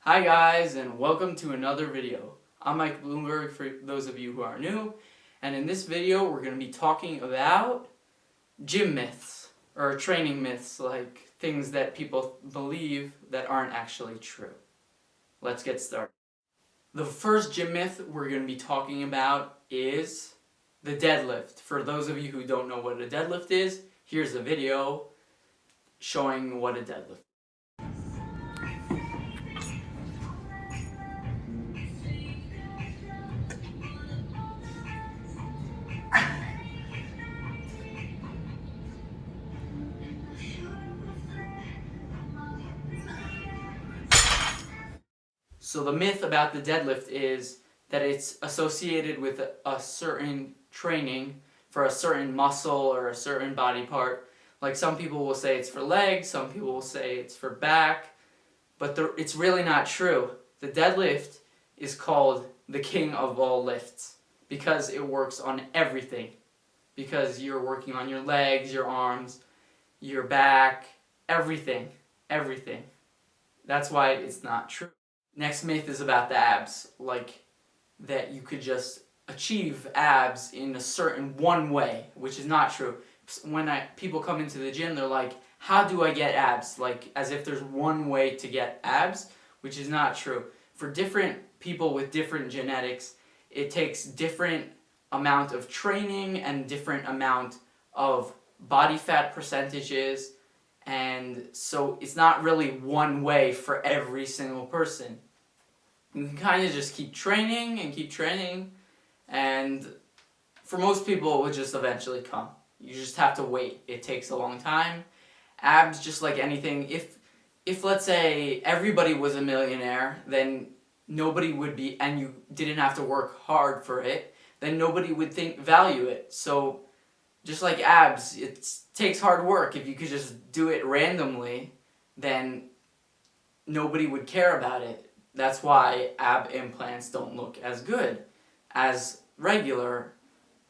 Hi guys, and welcome to another video. I'm Mike Bloomberg for those of you who are new, and in this video we're going to be talking about gym myths, or training myths, like things that people believe that aren't actually true. Let's get started. The first gym myth we're going to be talking about is the deadlift. For those of you who don't know what a deadlift is, here's a video showing what a deadlift is. So the myth about the deadlift is that it's associated with a certain training for a certain muscle or a certain body part. Like some people will say it's for legs, some people will say it's for back, but it's really not true. The deadlift is called the king of all lifts because it works on everything. Because you're working on your legs, your arms, your back, everything. That's why it's not true. Next myth is about the abs, like that you could just achieve abs in a certain one way, which is not true. When people come into the gym, they're like, how do I get abs? Like as if there's one way to get abs, which is not true. For different people with different genetics, it takes different amount of training and different amount of body fat percentages, and so it's not really one way for every single person. You can kind of just keep training, and for most people it will just eventually come. You just have to wait. It takes a long time. Abs, just like anything, if let's say everybody was a millionaire, then nobody would be, and you didn't have to work hard for it, then nobody would value it. So just like abs, it takes hard work. If you could just do it randomly, then nobody would care about it. That's why ab implants don't look as good as regular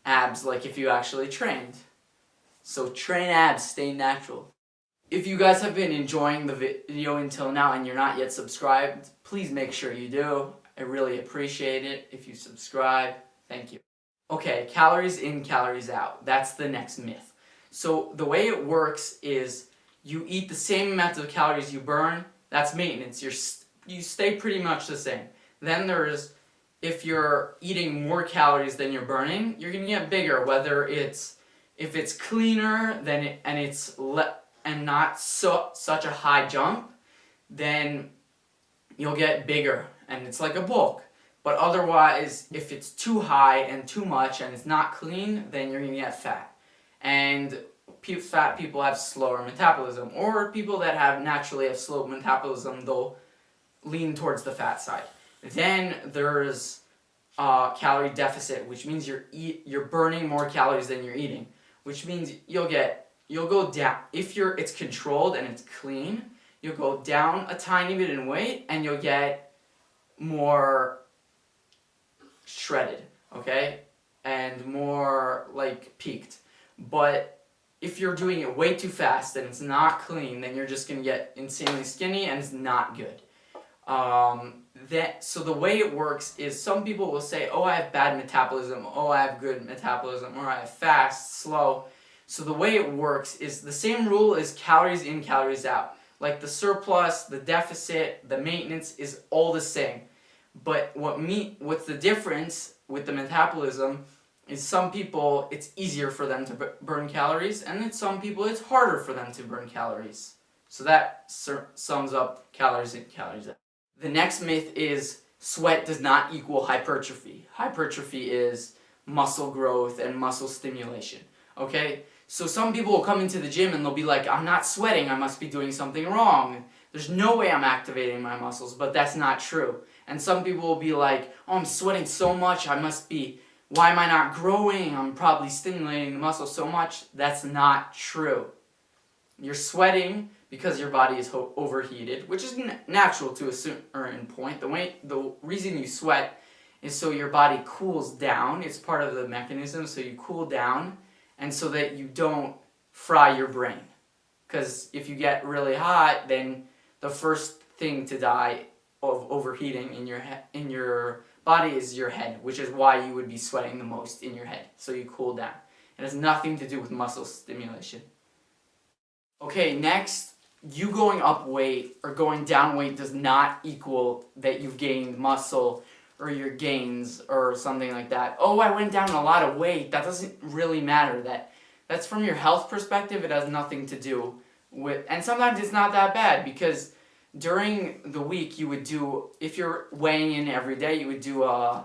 abs, like if you actually trained. So train abs, stay natural. If you guys have been enjoying the video until now and you're not yet subscribed, please make sure you do. I really appreciate it if you subscribe. Thank you. Okay, calories in, calories out. That's the next myth. So the way it works is you eat the same amount of calories you burn. That's maintenance. You stay pretty much the same. Then there's, if you're eating more calories than you're burning, you're gonna get bigger. Whether if it's cleaner and not such a high jump, then you'll get bigger, and it's like a bulk. But otherwise, if it's too high and too much and it's not clean, then you're gonna get fat. And fat people have slower metabolism, or people that naturally have slow metabolism, they'll lean towards the fat side. Then there's calorie deficit, which means you're burning more calories than you're eating, which means you'll go down. If it's controlled and it's clean, you'll go down a tiny bit in weight and you'll get more shredded, okay? And more like peaked. But if you're doing it way too fast and it's not clean, then you're just gonna get insanely skinny and it's not good. So the way it works is some people will say, oh, I have bad metabolism, oh, I have good metabolism, or I have fast, slow. So the way it works is the same rule as calories in, calories out. Like the surplus, the deficit, the maintenance is all the same. But what's the difference with the metabolism is some people, it's easier for them to burn calories, and then some people, it's harder for them to burn calories. So that sums up calories in, calories out. The next myth is sweat does not equal hypertrophy. Hypertrophy is muscle growth and muscle stimulation, okay? So some people will come into the gym and they'll be like, I'm not sweating, I must be doing something wrong. There's no way I'm activating my muscles, but that's not true. And some people will be like, oh, I'm sweating so much, why am I not growing? I'm probably stimulating the muscle so much. That's not true. You're sweating because your body is overheated, which is natural to a certain point. The reason you sweat is so your body cools down. It's part of the mechanism, so you cool down, and so that you don't fry your brain. Because if you get really hot, then the first thing to die of overheating in your body is your head, which is why you would be sweating the most in your head. So you cool down. It has nothing to do with muscle stimulation. Okay, next, you going up weight or going down weight does not equal that you've gained muscle or your gains or something like that. Oh, I went down a lot of weight. That doesn't really matter. That's from your health perspective. It has nothing to do with, and sometimes it's not that bad because during the week you would do, if you're weighing in every day, you would do an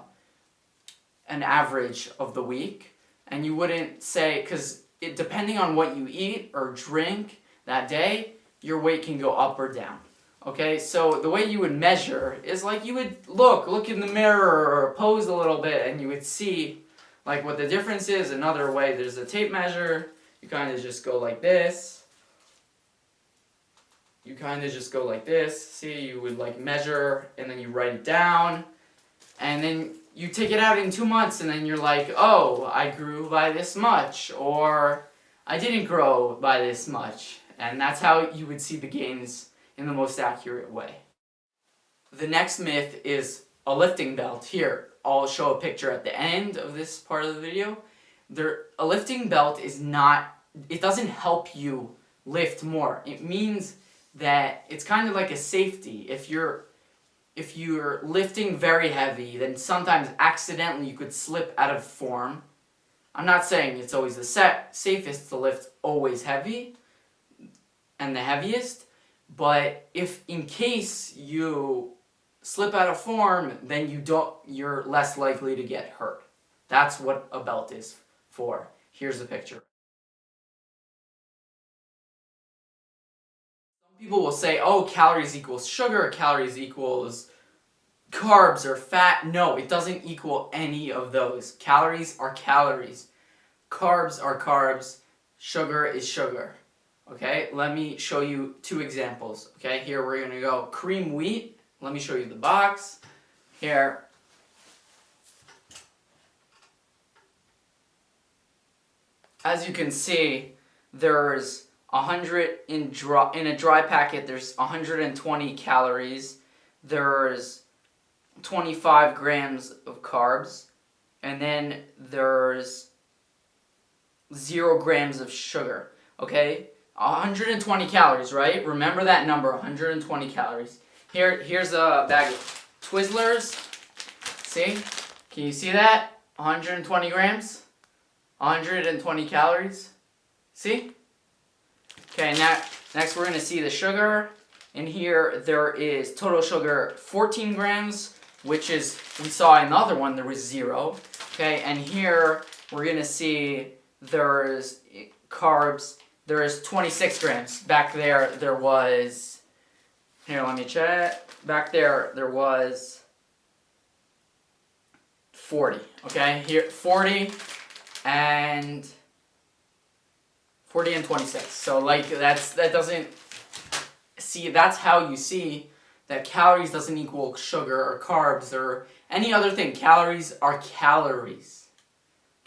average of the week, and you wouldn't say, because depending on what you eat or drink that day, your weight can go up or down. Okay, so the way you would measure is like you would look in the mirror or pose a little bit and you would see like what the difference is. Another way, there's a tape measure. You kind of just go like this. See, you would like measure and then you write it down. And then you take it out in 2 months and then you're like, oh, I grew by this much, or I didn't grow by this much. And that's how you would see the gains in the most accurate way. The next myth is a lifting belt. Here, I'll show a picture at the end of this part of the video. A lifting belt is not, it doesn't help you lift more. It means that it's kind of like a safety. If you're lifting very heavy, then sometimes accidentally you could slip out of form. I'm not saying it's always the safest to lift always heavy and the heaviest, but if in case you slip out of form, then you're less likely to get hurt. That's what a belt is for. Here's a picture. Some people will say, oh, calories equals sugar, calories equals carbs or fat. No, it doesn't equal any of those. Calories are calories. Carbs are carbs. Sugar is sugar. Okay, let me show you 2 examples. Okay, here we're going to go cream wheat. Let me show you the box. Here. As you can see, there's 100 in a dry packet, there's 120 calories. There's 25 grams of carbs. And then there's 0 grams of sugar. Okay? 120 calories, right? Remember that number, 120 calories. Here's a bag of Twizzlers. See? Can you see that? 120 grams. 120 calories. See? Okay, next we're going to see the sugar. In here, there is total sugar 14 grams, which is, we saw another one, there was 0. Okay, and here we're going to see there's carbs. There is 26 grams. Back there was, here, let me check. Back there was 40. Okay, here 40 and 26. So like that's how you see that calories doesn't equal sugar or carbs or any other thing. Calories are calories.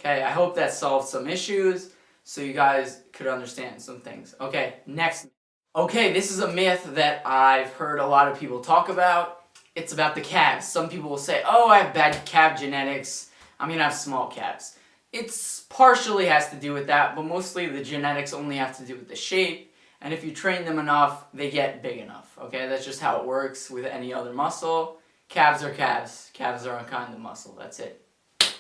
Okay, I hope that solved some issues so you guys could understand some things. Okay, next. Okay, this is a myth that I've heard a lot of people talk about. It's about the calves. Some people will say, oh, I have bad calf genetics. I have small calves. It's partially has to do with that, but mostly the genetics only have to do with the shape. And if you train them enough, they get big enough. Okay, that's just how it works with any other muscle. Calves are calves. Calves are a kind of muscle. That's it.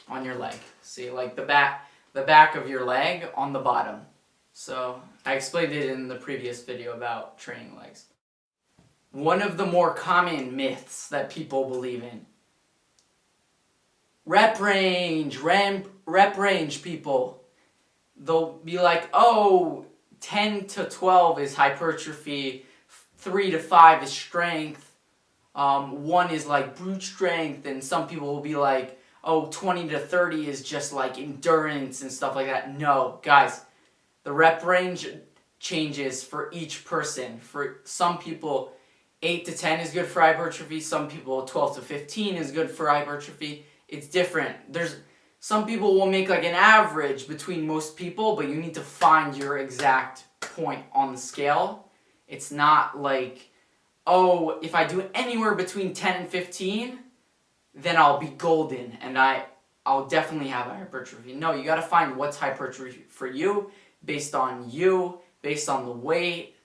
On your leg. See, like the back of your leg on the bottom. So I explained it in the previous video about training legs. One of the more common myths that people believe in. Rep range people. They'll be like, oh, 10 to 12 is hypertrophy, 3 to 5 is strength, 1 is like brute strength, and some people will be like, oh, 20 to 30 is just like endurance and stuff like that. No, guys, the rep range changes for each person. For some people, 8 to 10 is good for hypertrophy. Some people, 12 to 15 is good for hypertrophy. It's different. Some people will make like an average between most people, but you need to find your exact point on the scale. It's not like oh, if I do anywhere between 10 and 15, then I'll be golden and I'll definitely have a hypertrophy. No, you gotta find what's hypertrophy for you, based on the weight,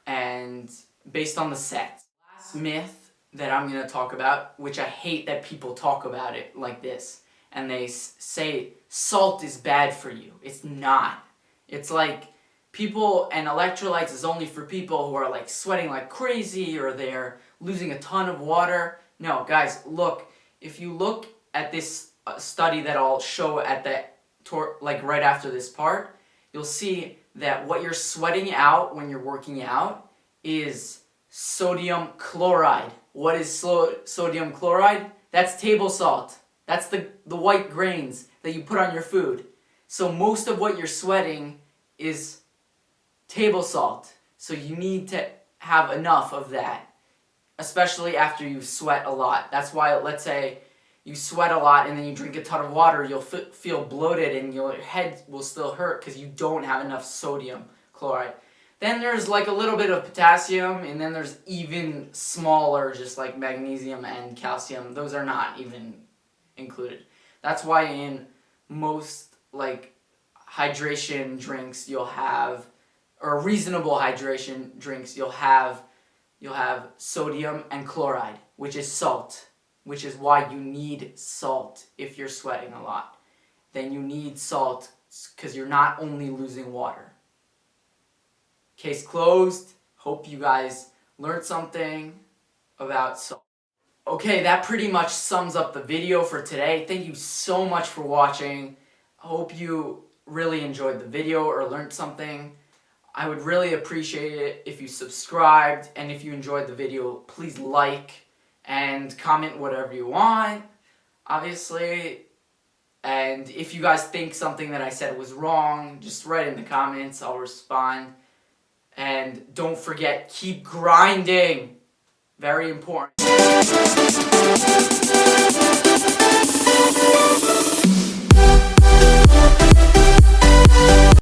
and based on the sets. Last myth that I'm gonna talk about, which I hate that people talk about it like this, and they say salt is bad for you. It's not. It's like people, and electrolytes is only for people who are like sweating like crazy or they're losing a ton of water. No, guys, look, if you look at this study that I'll show at the like right after this part, you'll see that what you're sweating out when you're working out is sodium chloride. What is sodium chloride? That's table salt. That's the white grains that you put on your food. So most of what you're sweating is table salt. So you need to have enough of that, especially after you sweat a lot. That's why, let's say you sweat a lot and then you drink a ton of water, you'll feel bloated and your head will still hurt because you don't have enough sodium chloride. Then there's like a little bit of potassium, and then there's even smaller, just like magnesium and calcium. Those are not even included. That's why in most like hydration drinks you'll have, or reasonable hydration drinks, you'll have sodium and chloride, which is salt, which is why you need salt if you're sweating a lot. Then you need salt because you're not only losing water. Case closed. Hope you guys learned something about salt. Okay, that pretty much sums up the video for today. Thank you so much for watching. I hope you really enjoyed the video or learned something. I would really appreciate it if you subscribed, and if you enjoyed the video, please like and comment whatever you want, obviously. And if you guys think something that I said was wrong, just write in the comments, I'll respond. And don't forget, keep grinding. Very important.